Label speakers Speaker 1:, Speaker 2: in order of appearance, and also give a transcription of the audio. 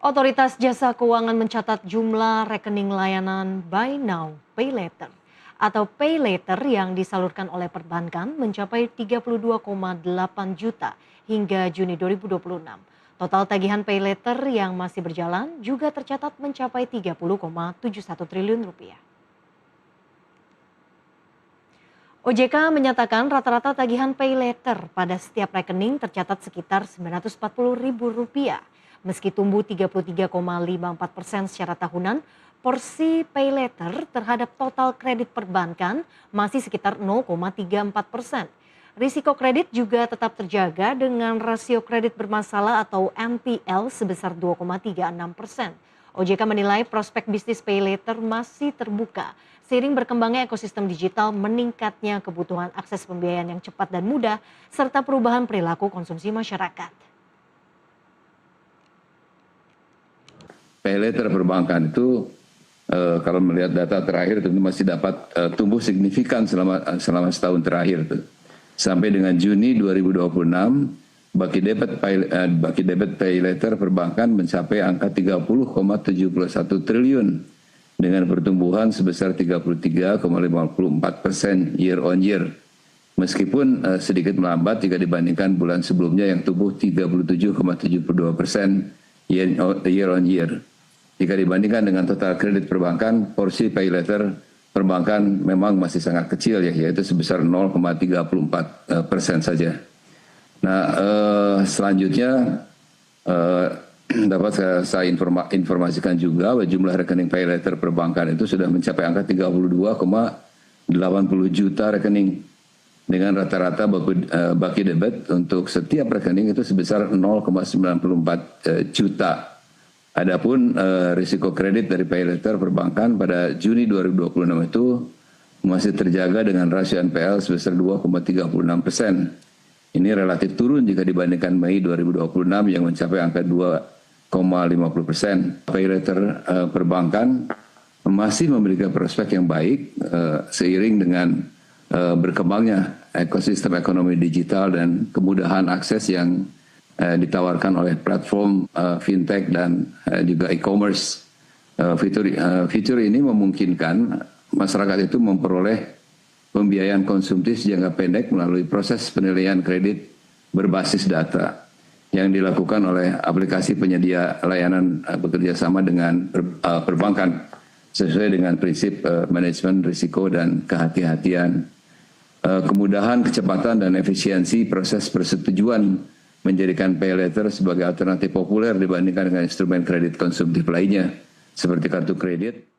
Speaker 1: Otoritas Jasa Keuangan mencatat jumlah rekening layanan Buy Now, Pay Later atau Pay Later yang disalurkan oleh perbankan mencapai 32,8 juta hingga Juni 2026. Total tagihan Pay Later yang masih berjalan juga tercatat mencapai 30,71 triliun rupiah. OJK menyatakan rata-rata tagihan Pay Later pada setiap rekening tercatat sekitar Rp940.000. Meski tumbuh 33,54% secara tahunan, porsi Pay Later terhadap total kredit perbankan masih sekitar 0,34%. Risiko kredit juga tetap terjaga dengan rasio kredit bermasalah atau NPL sebesar 2,36%. OJK menilai prospek bisnis Pay Later masih terbuka. Seiring berkembangnya ekosistem digital, meningkatnya kebutuhan akses pembiayaan yang cepat dan mudah, serta perubahan perilaku konsumsi masyarakat.
Speaker 2: Pay Later perbankan itu kalau melihat data terakhir tentu masih dapat tumbuh signifikan selama setahun terakhir. Sampai dengan Juni 2026, baki debit Pay Later perbankan mencapai angka 30,71 triliun dengan pertumbuhan sebesar 33,54% year on year. Meskipun sedikit melambat jika dibandingkan bulan sebelumnya yang tumbuh 37,72% year on year. Jika dibandingkan dengan total kredit perbankan, porsi Pay Later perbankan memang masih sangat kecil ya, yaitu sebesar 0,34% saja. Nah, selanjutnya dapat saya informasikan juga bahwa jumlah rekening Pay Later perbankan itu sudah mencapai angka 32,80 juta rekening dengan rata-rata baki debit untuk setiap rekening itu sebesar 0,94 juta. Adapun risiko kredit dari Pay Later perbankan pada Juni 2026 itu masih terjaga dengan rasio NPL sebesar 2,36%. Ini relatif turun jika dibandingkan Mei 2026 yang mencapai angka 2,50%. Pay Later perbankan masih memiliki prospek yang baik seiring dengan berkembangnya ekosistem ekonomi digital dan kemudahan akses yang ditawarkan oleh platform fintech dan juga e-commerce. Fitur ini memungkinkan masyarakat itu memperoleh pembiayaan konsumtif jangka pendek melalui proses penilaian kredit berbasis data yang dilakukan oleh aplikasi penyedia layanan bekerja sama dengan perbankan sesuai dengan prinsip manajemen risiko dan kehati-hatian. Kemudahan, kecepatan, dan efisiensi proses persetujuan menjadikan Pay Later sebagai alternatif populer dibandingkan dengan instrumen kredit konsumtif lainnya seperti kartu kredit.